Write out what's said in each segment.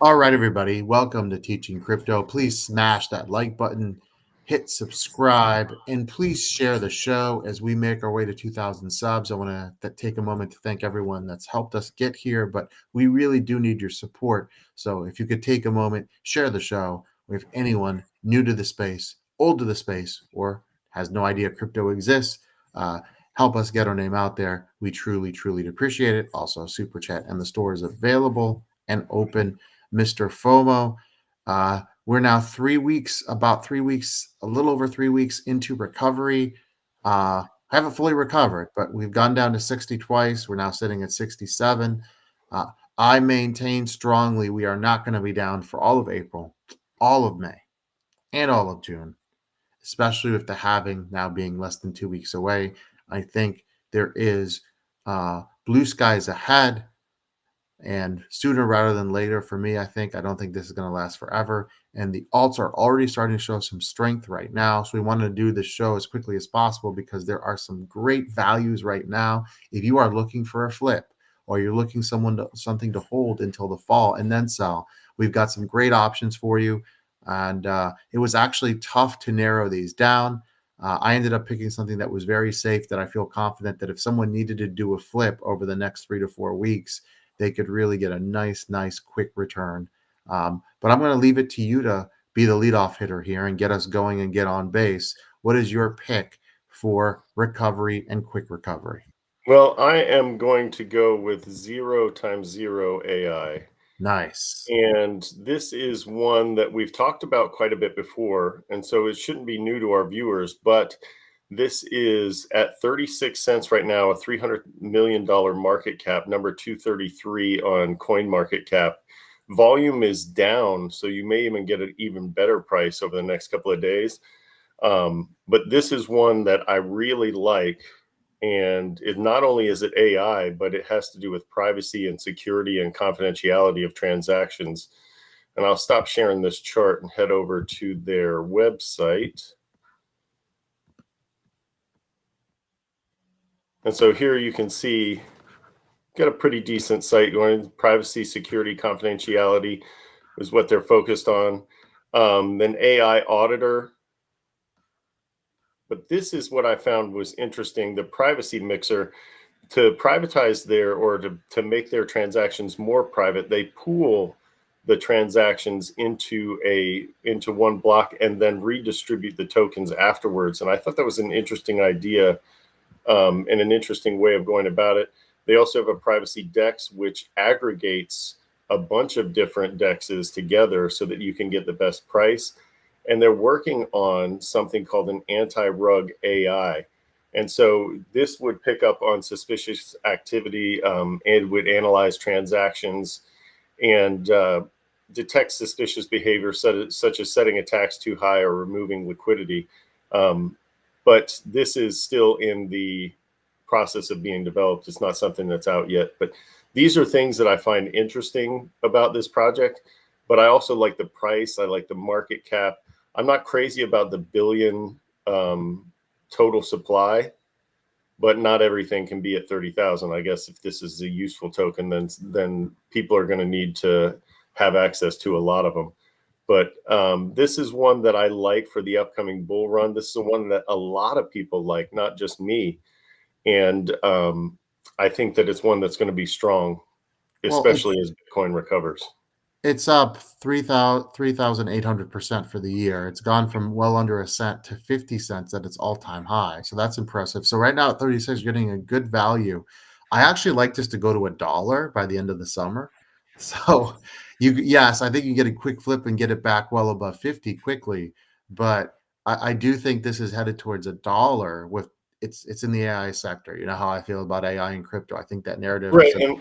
All right, everybody, welcome to Teaching Crypto. Please smash that like button, hit subscribe, and please share the show as we make our way to 2,000 subs. I want to take a moment to thank everyone that's helped us get here, but we really do need your support. So if you could take a moment, share the show with anyone new to the space, old to the space, or has no idea crypto exists. Uh, Help us get our name out there. We truly, truly appreciate it. Also, Super Chat and the store is available and open. MrFOMO. We're now 3 weeks, a little over 3 weeks into recovery. I haven't fully recovered, but we've gone down to 60 twice. We're now sitting at 67. Uh, I maintain strongly we are not going to be down for all of April, all of May, and all of June, especially with the halving now being less than 2 weeks away. I think there is blue skies ahead. And sooner rather than later, for me, I don't think this is going to last forever. And the alts are already starting to show some strength right now. So we want to do this show as quickly as possible because there are some great values right now. If you are looking for a flip or you're looking something to hold until the fall and then sell, we've got some great options for you. And it was actually tough to narrow these down. I ended up picking something that was very safe that I feel confident that if someone needed to do a flip over the next 3 to 4 weeks, they could really get a nice, quick return. But I'm going to leave it to you to be the leadoff hitter here and get us going and get on base. What is your pick for recovery and quick recovery? Well, I am going to go with 0 times 0 AI. Nice. And this is one that we've talked about quite a bit before. And so it shouldn't be new to our viewers, but this is at 36 cents right now, a $300 million market cap, number 233 on coin market cap. Volume is down, so you may even get an even better price over the next couple of days. But this is one that I really like. And it not only is it AI, but it has to do with privacy and security and confidentiality of transactions. And I'll stop sharing this chart and head over to their website. And so here you can see, got a pretty decent site going. Privacy, security, confidentiality is what they're focused on. Then AI auditor. But this is what I found was interesting. The privacy mixer, to privatize or to make their transactions more private, they pool the transactions into one block and then redistribute the tokens afterwards. And I thought that was an interesting idea and an interesting way of going about it. They also have a privacy DEX, which aggregates a bunch of different DEXs together so that you can get the best price. And they're working on something called an anti-rug AI. And so this would pick up on suspicious activity and would analyze transactions and detect suspicious behavior, such as setting attacks too high or removing liquidity. But this is still in the process of being developed. It's not something that's out yet. But these are things that I find interesting about this project. But I also like the price. I like the market cap. I'm not crazy about the billion total supply, but not everything can be at 30,000. I guess if this is a useful token, then people are going to need to have access to a lot of them. But this is one that I like for the upcoming bull run. This is the one that a lot of people like, not just me. And I think that it's one that's going to be strong, especially as Bitcoin recovers. It's up 3,800% for the year. It's gone from well under a cent to 50 cents at its all-time high. So that's impressive. So right now at 36, you're getting a good value. I actually like this to go to $1 by the end of the summer. So yes, I think you get a quick flip and get it back well above 50 quickly. But I do think this is headed towards $1 with it's in the AI sector. You know how I feel about AI and crypto. I think that narrative Right. is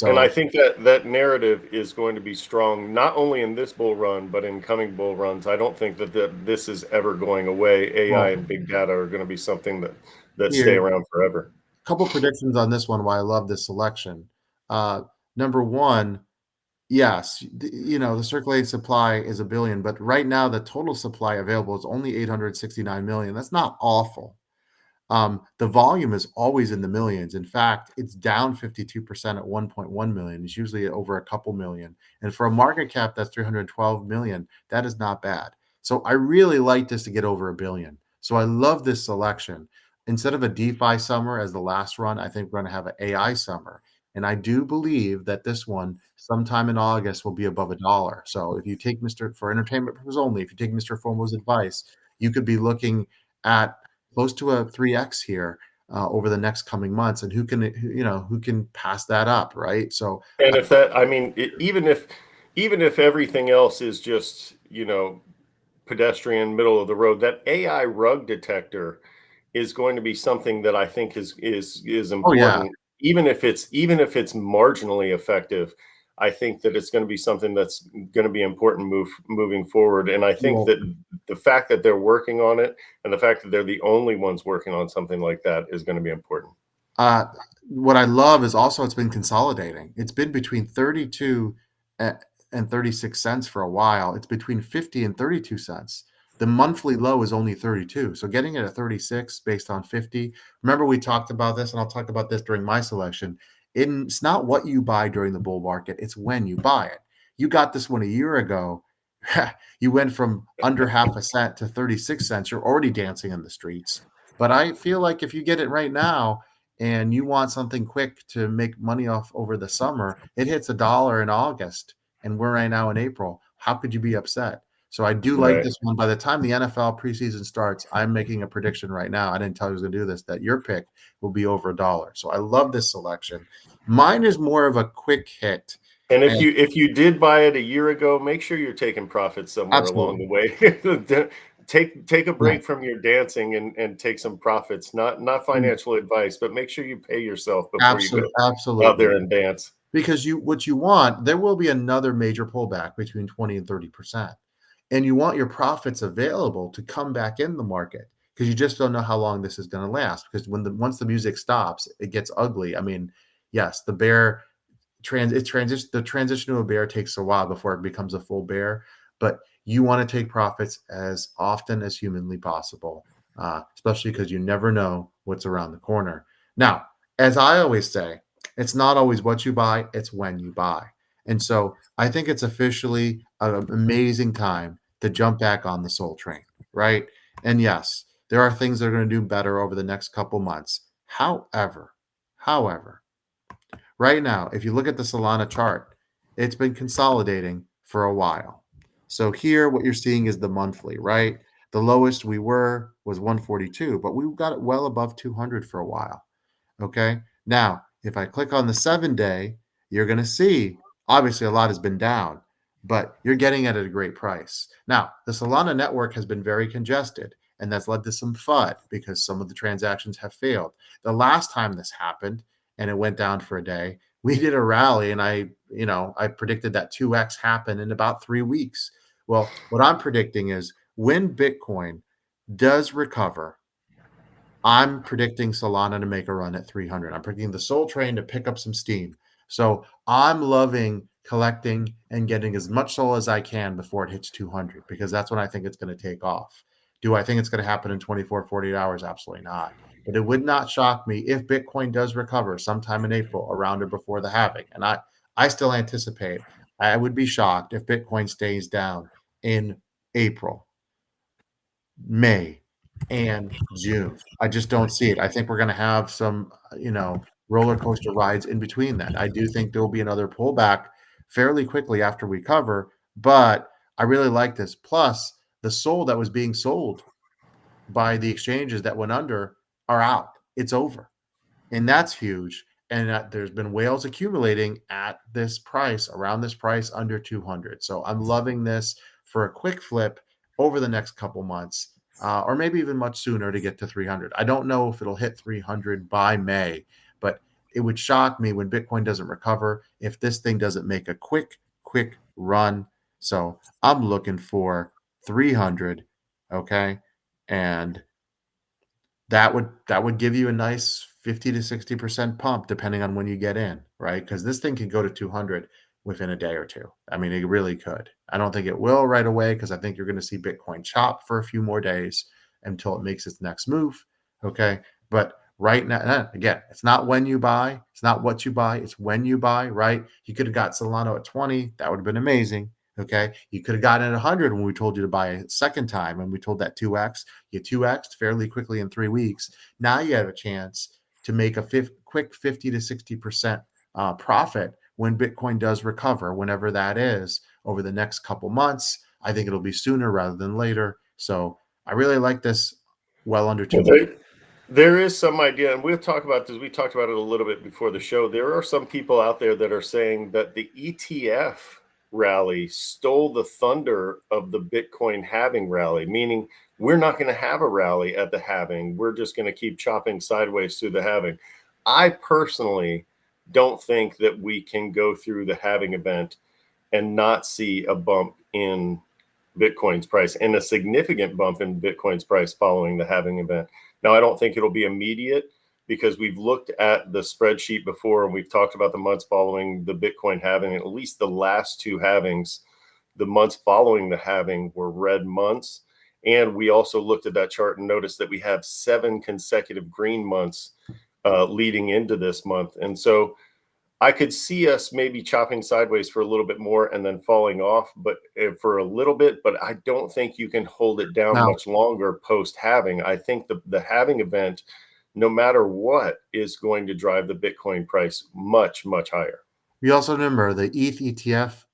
And I so think that narrative is going to be strong, not only in this bull run, but in coming bull runs. I don't think that this is ever going away. AI well and big data are going to be something that stay here. around forever. Couple predictions on this one why I love this selection. Number one, yes, the circulating supply is a billion, but right now the total supply available is only 869 million. That's not awful. The volume is always in the millions. In fact, it's down 52% at 1.1 million. It's usually over a couple million. And for a market cap that's 312 million, that is not bad. So I really like this to get over a billion. So I love this selection. Instead of a DeFi summer as the last run, I think we're going to have an AI summer. And I do believe that this one, sometime in August, will be above $1. So if you take for entertainment purposes only, if you take Mr. FOMO's advice, you could be looking at close to a 3x here over the next coming months, and who can pass that up, right? So, And if that, I mean, even if everything else is just, pedestrian, middle of the road, that AI rug detector is going to be something that I think is oh yeah, important. Even if it's marginally effective, I think that it's going to be something that's going to be important moving forward. And I think well, that the fact that they're working on it and the fact that they're the only ones working on something like that is going to be important. Uh, what I love is also it's been consolidating. It's been between 32 and 36 cents for a while. It's between 50 and 32 cents. The monthly low is only 32. So getting it at 36 based on 50. Remember, we talked about this, and I'll talk about this during my selection. It's not what you buy during the bull market, it's when you buy it. You got this one a year ago. You went from under half a cent to 36 cents. You're already dancing in the streets. But I feel like if you get it right now, and you want something quick to make money off over the summer, it hits $1 in August, and we're right now in April. How could you be upset? So I do like Right. this one. By the time the NFL preseason starts, I'm making a prediction right now. I didn't tell you I was going to do this, that your pick will be over $1. So I love this selection. Mine is more of a quick hit. And if And you did buy it a year ago, make sure you're taking profits somewhere along absolutely. the way. Take a Yeah, break from your dancing and take some profits. Not mm, financial advice, but make sure you pay yourself before you go out absolutely. there and dance. Because what you want, there will be another major pullback between 20 and 30%. And you want your profits available to come back in the market because you just don't know how long this is going to last. Because once the music stops, it gets ugly. I mean, yes, the bear the transition to a bear takes a while before it becomes a full bear, but you want to take profits as often as humanly possible, especially because you never know what's around the corner. Now, as I always say, it's not always what you buy, it's when you buy. And so I think it's officially an amazing time to jump back on the soul train, right? And yes, there are things that are going to do better over the next couple months. However, right now, if you look at the Solana chart, it's been consolidating for a while. So here, what you're seeing is the monthly, right? The lowest we were was 142, but we got it well above 200 for a while. Okay. Now, if I click on the 7 day, you're going to see obviously a lot has been down, but you're getting it at a great price. Now, the Solana network has been very congested, and that's led to some FUD because some of the transactions have failed. The last time this happened and it went down for a day, we did a rally, and I predicted that 2x happen in about 3 weeks. Well, what I'm predicting is when Bitcoin does recover, I'm predicting Solana to make a run at 300. I'm predicting the Soul Train to pick up some steam. So I'm loving collecting and getting as much Soul as I can before it hits 200 because that's when I think it's going to take off. Do I think it's going to happen in 24, 48 hours? Absolutely not. But it would not shock me if Bitcoin does recover sometime in April, around or before the halving. And I still anticipate, I would be shocked if Bitcoin stays down in April, May, and June. I just don't see it. I think we're going to have some, roller coaster rides in between that. I do think there will be another pullback fairly quickly after we cover, but I really like this. Plus, the soul that was being sold by the exchanges that went under are out. It's over. And that's huge. And there's been whales accumulating at this price, around this price, under 200. So I'm loving this for a quick flip over the next couple months, or maybe even much sooner to get to 300. I don't know if it'll hit 300 by May, but it would shock me when Bitcoin doesn't recover if this thing doesn't make a quick run. So I'm looking for 300. Okay. And that would give you a nice 50 to 60% pump depending on when you get in, right? Because this thing could go to 200 within a day or two. I mean, it really could. I don't think it will right away because I think you're going to see Bitcoin chop for a few more days until it makes its next move. Okay. But right now, again, it's not when you buy, it's not what you buy, it's when you buy, right? You could have got Solano at 20. That would have been amazing. Okay. You could have gotten it at 100 when we told you to buy a second time, and we told that 2x. You 2x'd fairly quickly in 3 weeks. Now you have a chance to make a quick 50 to 60% profit when Bitcoin does recover, whenever that is, over the next couple months. I think it'll be sooner rather than later. So I really like this well under 2 Well, weeks. there is some idea, and we'll talk about this. We talked about it a little bit before the show. There are some people out there that are saying that the ETF rally stole the thunder of the Bitcoin halving rally, meaning we're not going to have a rally at the halving. We're just going to keep chopping sideways through the halving. I personally don't think that we can go through the halving event and not see a bump in Bitcoin's price and a significant bump in Bitcoin's price following the halving event. Now, I don't think it'll be immediate because we've looked at the spreadsheet before and we've talked about the months following the Bitcoin halving. At least the last 2 halvings, the months following the halving were red months. And we also looked at that chart and noticed that we have 7 consecutive green months leading into this month. And so I could see us maybe chopping sideways for a little bit more and then falling off, but for a little bit. But I don't think you can hold it down Now, much longer post halving. I think the halving event, no matter what, is going to drive the Bitcoin price much, much higher. we also remember the ETH ETF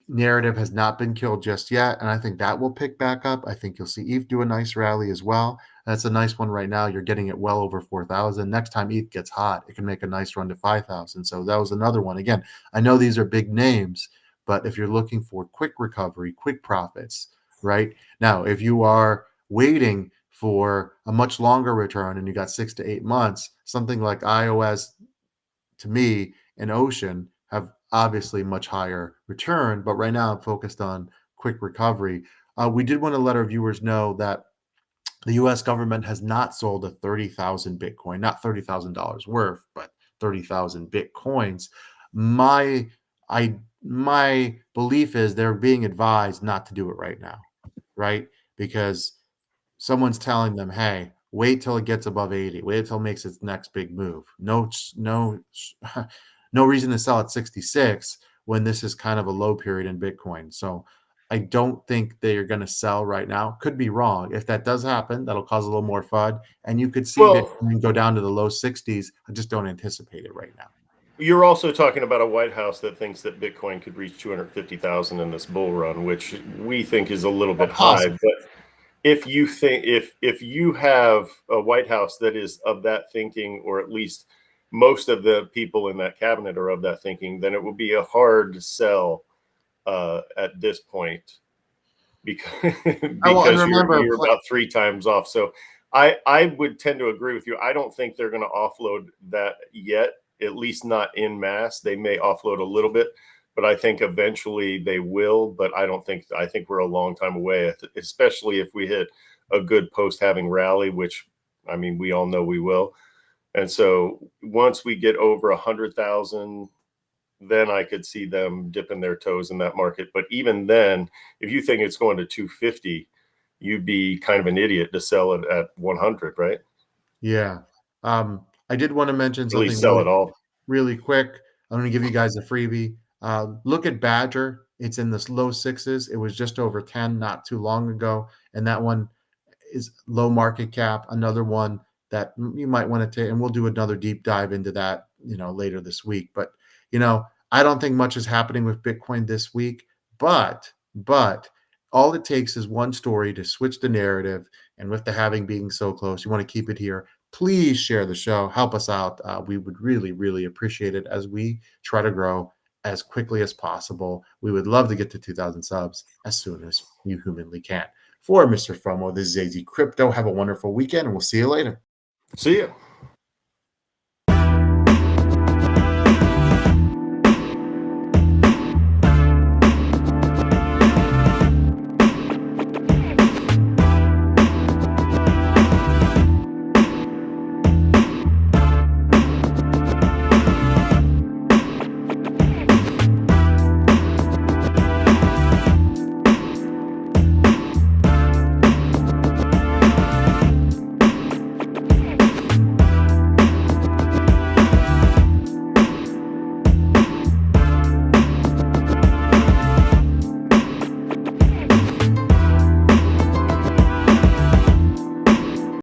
narrative has not been killed just yet, and I think that will pick back up. I think you'll see ETH do a nice rally as well. That's a nice one right now. You're getting it well over 4,000. Next time ETH gets hot, it can make a nice run to 5,000. So that was another one. Again, I know these are big names, but if you're looking for quick recovery, quick profits, right? Now, if you are waiting for a much longer return and you got 6 to 8 months, something like iOS, to me, and Ocean have obviously much higher return, but right now I'm focused on quick recovery. We did want to let our viewers know that the U.S. government has not sold a 30,000 Bitcoin, not $30,000 worth, but 30,000 Bitcoins. My my belief is they're being advised not to do it right now, right? Because someone's telling them, "Hey, wait till it gets above 80. Wait till it makes its next big move." No, no reason to sell at 66 when this is kind of a low period in Bitcoin. So I don't think they are going to sell right now. Could be wrong. If that does happen, that'll cause a little more FUD, and you could see Well, Bitcoin go down to the low 60s. I just don't anticipate it right now. you're also talking about a White House that thinks that Bitcoin could reach 250,000 in this bull run, which we think is a little bit high. Possible. But if you think if you have a White House that is of that thinking, or at least most of the people in that cabinet are of that thinking, then it will be a hard sell at this point because Oh, and because remember, you're about 3 times off. So I would tend to agree with you. I don't think they're going to offload that yet, at least not in mass. They may offload a little bit, but I think eventually they will. But I think we're a long time away, especially if we hit a good post having rally, which I mean, we all know we will. And so once we get over 100,000, then I could see them dipping their toes in that market. But even then, if you think it's going to 250, you'd be kind of an idiot to sell it at 100, right? yeah. I did want to mention At least something sell it all. really quick. I'm going to give you guys a freebie. Look at Badger. It's in the low 6s. It was just over 10 not too long ago. And that one is low market cap. Another one that you might want to take, and we'll do another deep dive into that, later this week. But, I don't think much is happening with Bitcoin this week, but all it takes is one story to switch the narrative. And with the halving being so close, you want to keep it here. Please share the show. Help us out. We would really, really appreciate it as we try to grow as quickly as possible. We would love to get to 2,000 subs as soon as you humanly can. For Mr. FOMO, this is AZcrypto. Have a wonderful weekend, and we'll see you later. See ya.